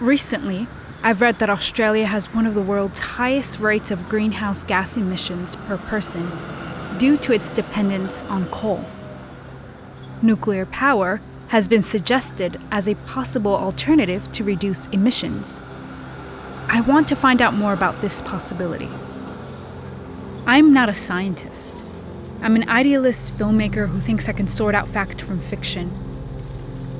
Recently, I've read that Australia has one of the world's highest rates of greenhouse gas emissions per person due to its dependence on coal. Nuclear power has been suggested as a possible alternative to reduce emissions. I want to find out more about this possibility. I'm not a scientist. I'm an idealist filmmaker who thinks I can sort out fact from fiction.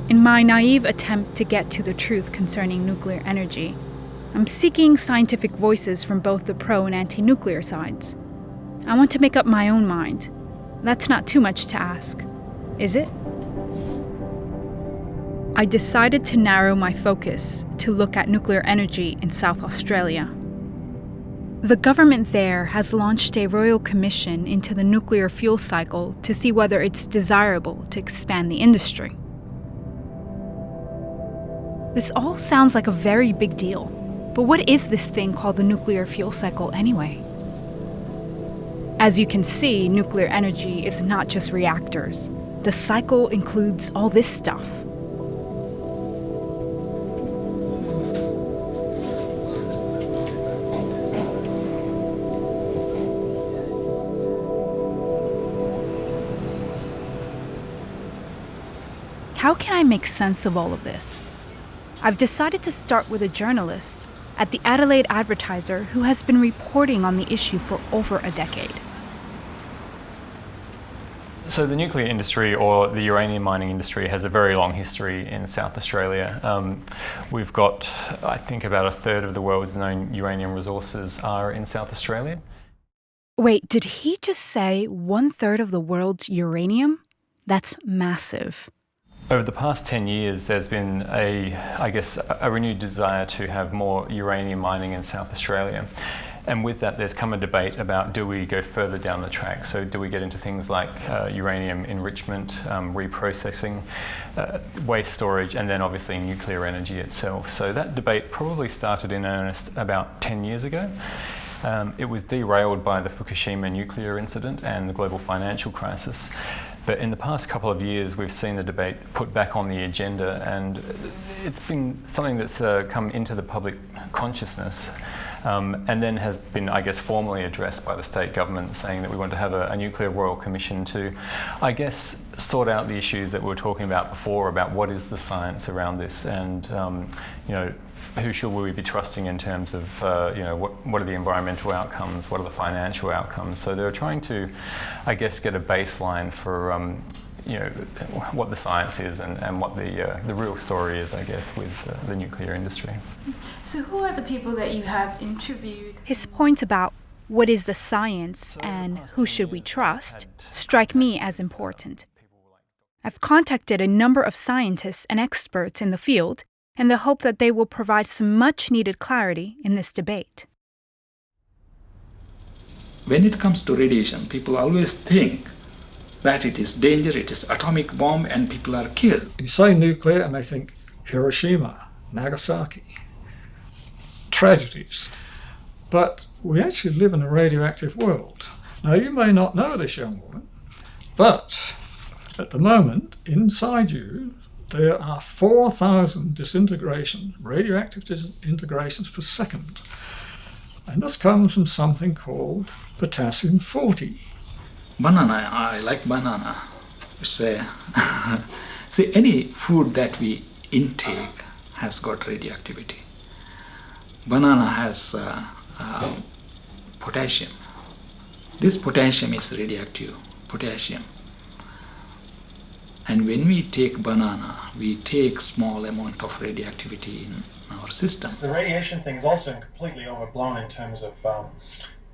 In my naive attempt to get to the truth concerning nuclear energy, I'm seeking scientific voices from both the pro and anti-nuclear sides. I want to make up my own mind. That's not too much to ask, is it? I decided to narrow my focus to look at nuclear energy in South Australia. The government there has launched a royal commission into the nuclear fuel cycle to see whether it's desirable to expand the industry. This all sounds like a very big deal, but what is this thing called the nuclear fuel cycle anyway? As you can see, nuclear energy is not just reactors. The cycle includes all this stuff. How can I make sense of all of this? I've decided to start with a journalist at the Adelaide Advertiser who has been reporting on the issue for over a decade. So the nuclear industry, or the uranium mining industry, has a very long history in South Australia. We've got, I think, about a third of the world's known uranium resources are in South Australia. Wait, did he just say 1/3 of the world's uranium? That's massive. Over the past 10 years, there's been a renewed desire to have more uranium mining in South Australia. And with that, there's come a debate about, do we go further down the track? So do we get into things like uranium enrichment, reprocessing, waste storage, and then obviously nuclear energy itself? So that debate probably started in earnest about 10 years ago. It was derailed by the Fukushima nuclear incident and the global financial crisis. But in the past couple of years, we've seen the debate put back on the agenda, and it's been something that's come into the public consciousness, and then has been, I guess, formally addressed by the state government, saying that we want to have a nuclear royal commission to, I guess, sort out the issues that we were talking about before, about what is the science around this, and who should we be trusting in terms of what are the environmental outcomes, what are the financial outcomes. So they're trying to, I guess, get a baseline for what the science is and what the real story is, I guess, with the nuclear industry. So who are the people that you have interviewed? His point about what is the science and who should we trust strike me as important. I've contacted a number of scientists and experts in the field in the hope that they will provide some much-needed clarity in this debate. When it comes to radiation, people always think that it is danger, it is atomic bomb, and people are killed. You say nuclear and they think Hiroshima, Nagasaki, tragedies. But we actually live in a radioactive world. Now, you may not know this, young woman, but at the moment, inside you, there are 4,000 radioactive disintegrations per second. And this comes from something called potassium-40. Banana, I like banana. See, any food that we intake has got radioactivity. Banana has potassium. This potassium is radioactive, potassium. And when we take banana, we take small amount of radioactivity in our system. The radiation thing is also completely overblown in terms of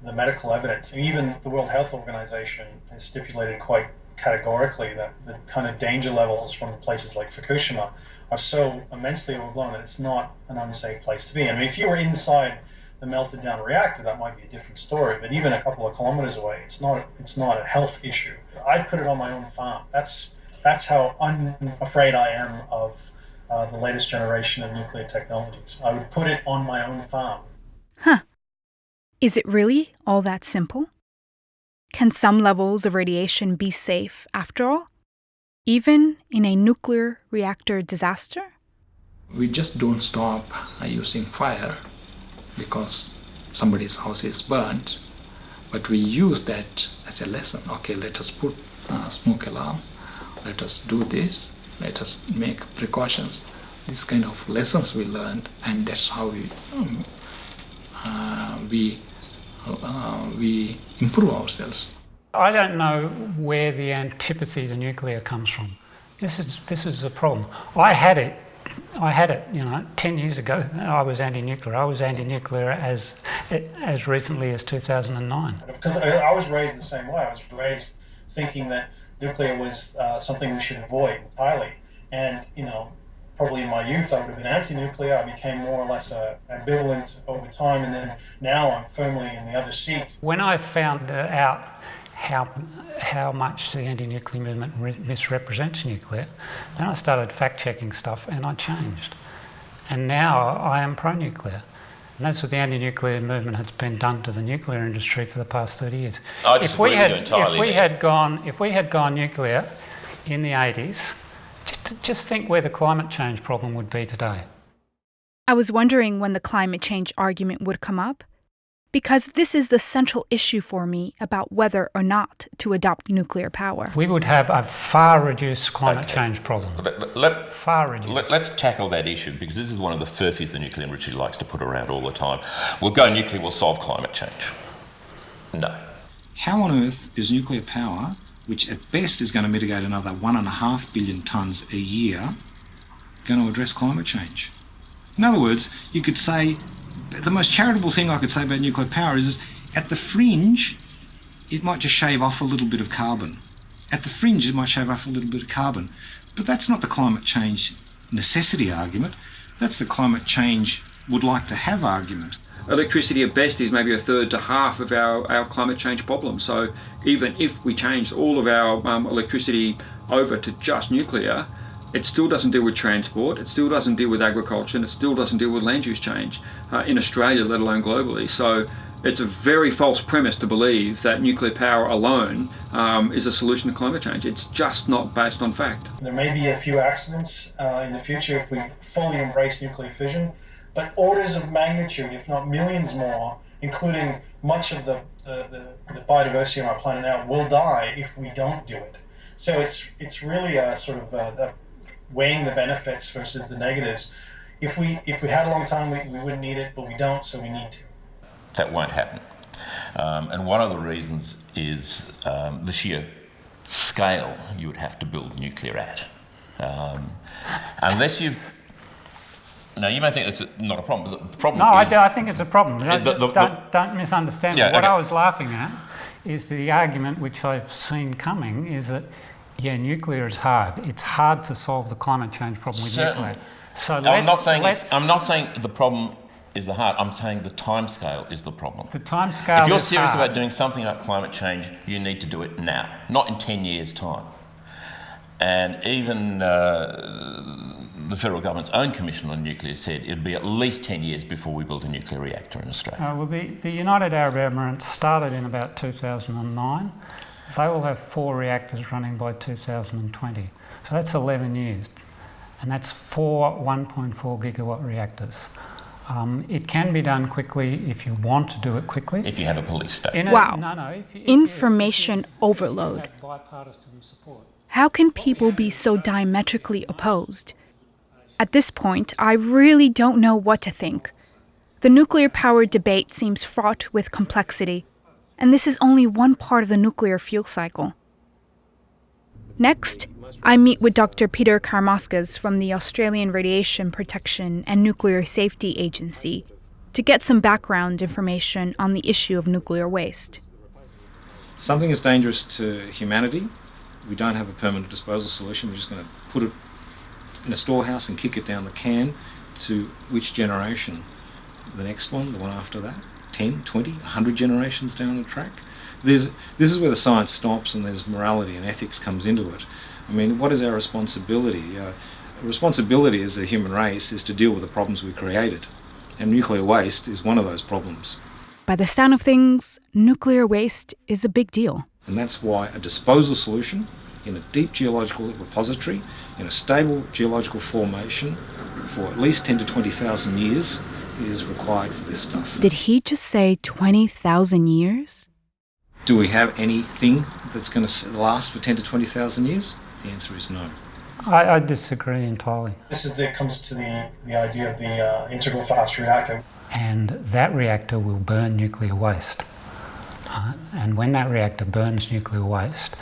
the medical evidence. And even the World Health Organization has stipulated quite categorically that the kind of danger levels from places like Fukushima are so immensely overblown that it's not an unsafe place to be. I mean, if you were inside the melted down reactor, that might be a different story, but even a couple of kilometers away, it's not a health issue. I'd put it on my own farm. That's how unafraid I am of the latest generation of nuclear technologies. I would put it on my own farm. Huh. Is it really all that simple? Can some levels of radiation be safe after all? Even in a nuclear reactor disaster? We just don't stop using fire because somebody's house is burnt, but we use that as a lesson. Okay, let us put smoke alarms, let us do this, let us make precautions. These kind of lessons we learned, and that's how we improve ourselves. I don't know where the antipathy to nuclear comes from. This is the problem. I had it, 10 years ago. I was anti-nuclear. I was anti-nuclear as recently as 2009. Because I was raised the same way. I was raised thinking that nuclear was something we should avoid entirely. And, probably in my youth I would have been anti-nuclear. I became more or less ambivalent over time, and then now I'm firmly in the other seat. When I found out how much the anti-nuclear movement misrepresents nuclear, then I started fact-checking stuff and I changed. And now I am pro-nuclear. And that's what the anti-nuclear movement has been done to the nuclear industry for the past 30 years. I disagree with you entirely. If we had gone nuclear in the 80s, just think where the climate change problem would be today. I was wondering when the climate change argument would come up, because this is the central issue for me about whether or not to adopt nuclear power. We would have a far reduced climate change problem. Far reduced. Let's tackle that issue, because this is one of the furphies the nuclear industry likes to put around all the time. We'll go nuclear, we'll solve climate change. No. How on earth is nuclear power, which at best is going to mitigate another 1.5 billion tonnes a year, going to address climate change? In other words, you could say, the most charitable thing I could say about nuclear power is at the fringe, it might just shave off a little bit of carbon. At the fringe, it might shave off a little bit of carbon. But that's not the climate change necessity argument. That's the climate change would like to have argument. Electricity at best is maybe a third to half of our climate change problem. So even if we changed all of our electricity over to just nuclear, it still doesn't deal with transport, it still doesn't deal with agriculture, and it still doesn't deal with land use change in Australia, let alone globally. So it's a very false premise to believe that nuclear power alone is a solution to climate change. It's just not based on fact. There may be a few accidents in the future if we fully embrace nuclear fission, but orders of magnitude, if not millions more, including much of the biodiversity on our planet now, will die if we don't do it. So it's really a sort of weighing the benefits versus the negatives. If we had a long time, we wouldn't need it, but we don't, so we need to. That won't happen. And one of the reasons is the sheer scale you would have to build nuclear at. Unless you've... Now, you may think that's not a problem, but the problem is... I think it's a problem. Don't misunderstand me. What I was laughing at is the argument which I've seen coming is that, nuclear is hard. It's hard to solve the climate change problem with nuclear. So I'm not saying the problem is the hard. I'm saying the timescale is the problem. The timescale. If you're serious about doing something about climate change, you need to do it now, not in 10 years' time. And even the federal government's own commission on nuclear said it'd be at least 10 years before we built a nuclear reactor in Australia. Well, the United Arab Emirates started in about 2009. They will have 4 reactors running by 2020. So that's 11 years. And that's 4 1.4 gigawatt reactors. It can be done quickly if you want to do it quickly. If you have a police state. Wow. Information overload. How can people be so diametrically opposed? At this point, I really don't know what to think. The nuclear power debate seems fraught with complexity, and this is only one part of the nuclear fuel cycle. Next, I meet with Dr. Peter Karmauskas from the Australian Radiation Protection and Nuclear Safety Agency to get some background information on the issue of nuclear waste. Something is dangerous to humanity. We don't have a permanent disposal solution. We're just going to put it in a storehouse and kick it down the can to which generation? The next one, the one after that? 10, 20, 100 generations down the track? This is where the science stops and there's morality and ethics comes into it. I mean, what is our responsibility? Responsibility as a human race is to deal with the problems we created. And nuclear waste is one of those problems. By the sound of things, nuclear waste is a big deal. And that's why a disposal solution in a deep geological repository, in a stable geological formation, for at least 10 to 20,000 years is required for this stuff. Did he just say 20,000 years? Do we have anything that's going to last for 10 to 20,000 years? The answer is no. I disagree entirely. Comes to the idea of the integral fast reactor. And that reactor will burn nuclear waste. And when that reactor burns nuclear waste,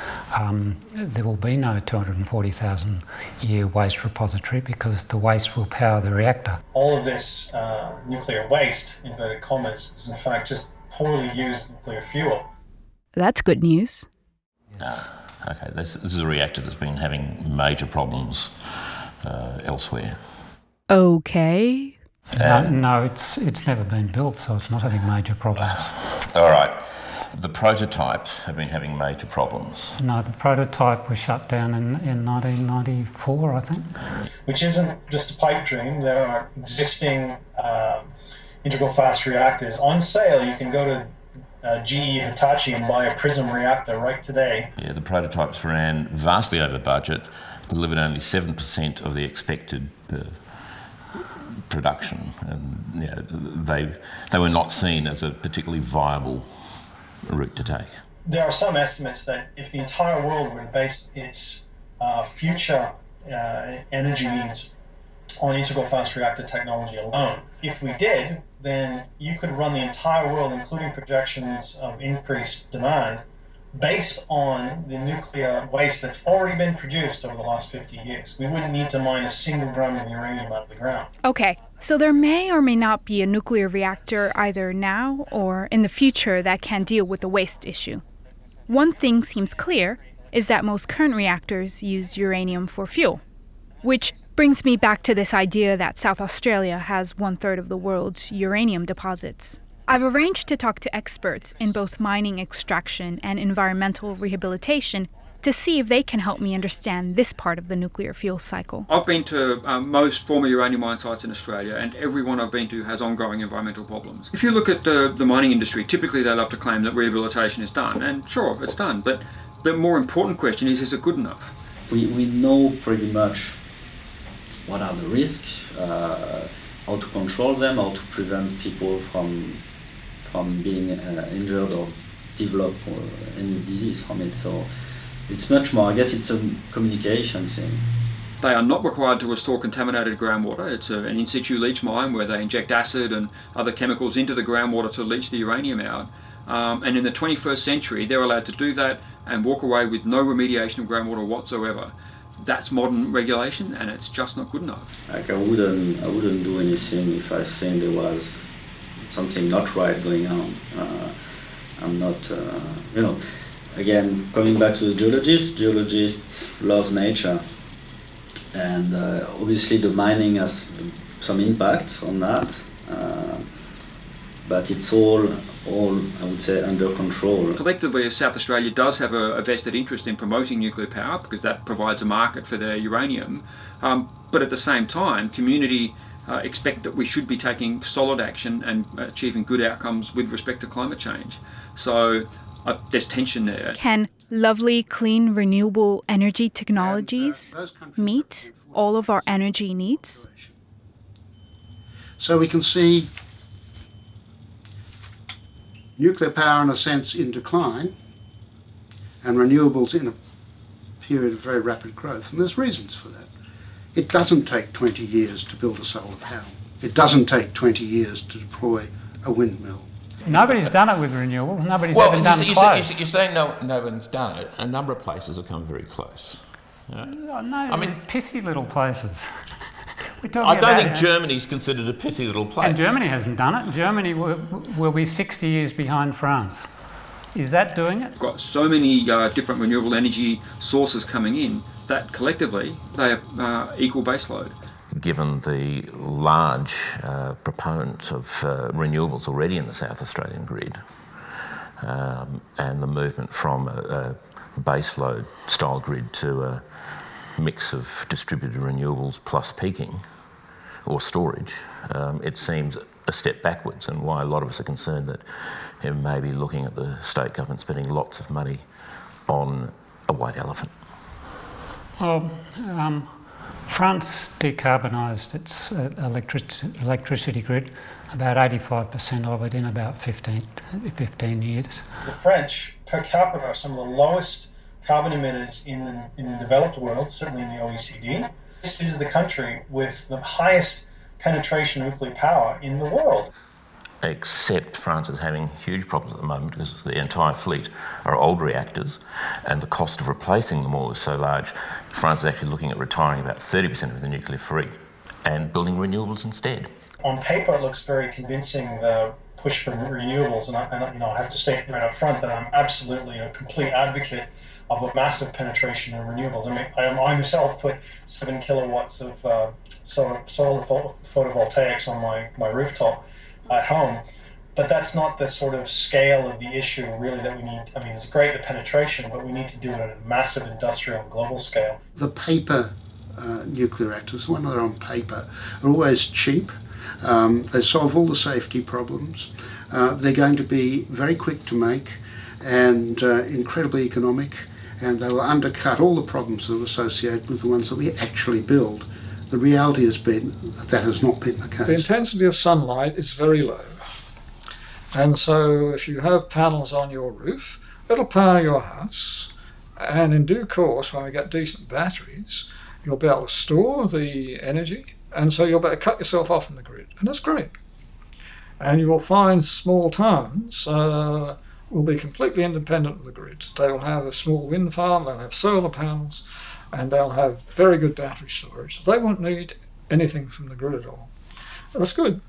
there will be no 240,000 year waste repository because the waste will power the reactor. All of this nuclear waste, inverted commas, is in fact just poorly used nuclear fuel. That's good news. Okay, this is a reactor that's been having major problems elsewhere. Okay. No, it's never been built, so it's not having major problems. All right. The prototypes have been having major problems. No, the prototype was shut down in 1994, I think. Which isn't just a pipe dream. There are existing integral fast reactors on sale. You can go to GE Hitachi and buy a PRISM reactor right today. Yeah, the prototypes ran vastly over budget, delivered only 7% of the expected production, and they were not seen as a particularly viable route to take. There are some estimates that if the entire world would base its future energy needs on integral fast reactor technology alone, if we did, then you could run the entire world, including projections of increased demand, based on the nuclear waste that's already been produced over the last 50 years. We wouldn't need to mine a single gram of uranium out of the ground. Okay, so there may or may not be a nuclear reactor either now or in the future that can deal with the waste issue. One thing seems clear is that most current reactors use uranium for fuel. Which brings me back to this idea that South Australia has 1/3 of the world's uranium deposits. I've arranged to talk to experts in both mining extraction and environmental rehabilitation to see if they can help me understand this part of the nuclear fuel cycle. I've been to most former uranium mine sites in Australia, and every one I've been to has ongoing environmental problems. If you look at the mining industry, typically they love to claim that rehabilitation is done, and sure, it's done, but the more important question is it good enough? We know pretty much what are the risks, how to control them, how to prevent people from being injured or develop any disease from it. So it's much more, I guess it's a communication thing. They are not required to restore contaminated groundwater. It's an in-situ leach mine where they inject acid and other chemicals into the groundwater to leach the uranium out. And in the 21st century, they're allowed to do that and walk away with no remediation of groundwater whatsoever. That's modern regulation, and it's just not good enough. Like I wouldn't do anything if I think there was something not right going on. I'm not, again, coming back to the geologists love nature, and obviously the mining has some impact on that, but it's all I would say under control. Collectively, South Australia does have a vested interest in promoting nuclear power because that provides a market for their uranium, but at the same time, community expect that we should be taking solid action and achieving good outcomes with respect to climate change. So there's tension there. Can lovely, clean, renewable energy technologies meet all of our energy needs? So we can see nuclear power in a sense in decline and renewables in a period of very rapid growth, and there's reasons for that. It doesn't take 20 years to build a solar panel. It doesn't take 20 years to deploy a windmill. Nobody's done it with renewables. Nobody's even done close. You're saying no one's done it. A number of places have come very close. I mean, pissy little places. I don't think Germany's considered a pissy little place. And Germany hasn't done it. Germany will be 60 years behind France. Is that doing it? We've got so many different renewable energy sources coming in that collectively they are equal baseload. Given the large proponents of renewables already in the South Australian grid, and the movement from a baseload style grid to a mix of distributed renewables plus peaking or storage, it seems a step backwards, and why a lot of us are concerned that it may be looking at the state government spending lots of money on a white elephant. Well, France decarbonised its electricity grid, about 85% of it in about 15 years. The French, per capita, are some of the lowest carbon emitters in the developed world, certainly in the OECD. This is the country with the highest penetration of nuclear power in the world. Except France is having huge problems at the moment because the entire fleet are old reactors and the cost of replacing them all is so large. France is actually looking at retiring about 30% of the nuclear fleet and building renewables instead. On paper, it looks very convincing, the push for renewables, and I have to state right up front that I'm absolutely a complete advocate of a massive penetration of renewables. I mean, I myself put 7 kilowatts of solar photovoltaics on my rooftop at home, but that's not the sort of scale of the issue really that we need. I mean, it's great, the penetration, but we need to do it at a massive industrial and global scale. The paper nuclear reactors, the ones that are on paper, are always cheap. They solve all the safety problems. They're going to be very quick to make and incredibly economic, and they will undercut all the problems that are associated with the ones that we actually build. The reality has been that has not been the case. The intensity of sunlight is very low. And so if you have panels on your roof, it'll power your house. And in due course, when we get decent batteries, you'll be able to store the energy. And so you'll be able to cut yourself off from the grid. And that's great. And you will find small towns will be completely independent of the grid. They will have a small wind farm, they'll have solar panels, and they'll have very good battery storage. They won't need anything from the grid at all. That's good.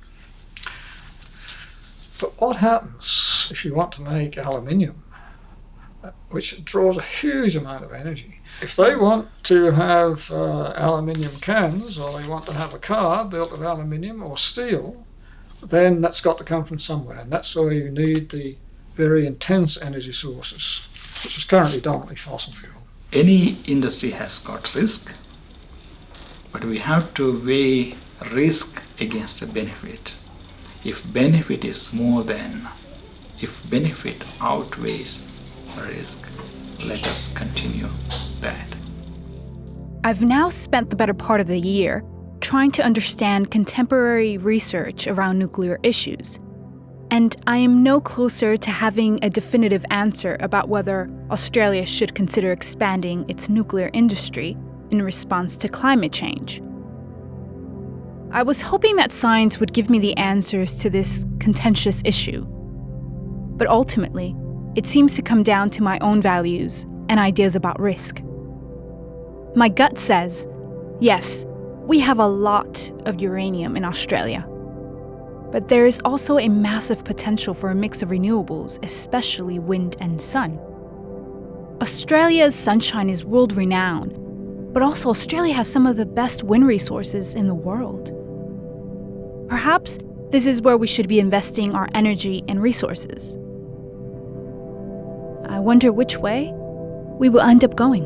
But what happens if you want to make aluminium, which draws a huge amount of energy? If they want to have aluminium cans, or they want to have a car built of aluminium or steel, then that's got to come from somewhere. And that's where you need the very intense energy sources, which is currently dominantly fossil fuel. Any industry has got risk, but we have to weigh risk against the benefit. If benefit outweighs the risk, let us continue that. I've now spent the better part of the year trying to understand contemporary research around nuclear issues. And I am no closer to having a definitive answer about whether Australia should consider expanding its nuclear industry in response to climate change. I was hoping that science would give me the answers to this contentious issue. But ultimately, it seems to come down to my own values and ideas about risk. My gut says, yes, we have a lot of uranium in Australia. But there is also a massive potential for a mix of renewables, especially wind and sun. Australia's sunshine is world-renowned, but also Australia has some of the best wind resources in the world. Perhaps this is where we should be investing our energy and resources. I wonder which way we will end up going.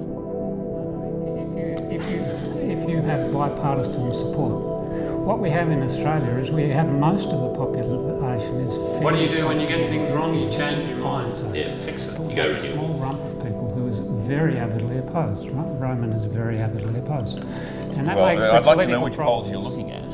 If you have bipartisan support, what we have in Australia is we have most of the population is fairly... What do you do when you get things wrong? You change your mind. So fix it. You go a small rump of people who is very avidly opposed. Right? Roman is very avidly opposed. And that makes I'd like to know which polls you're looking at.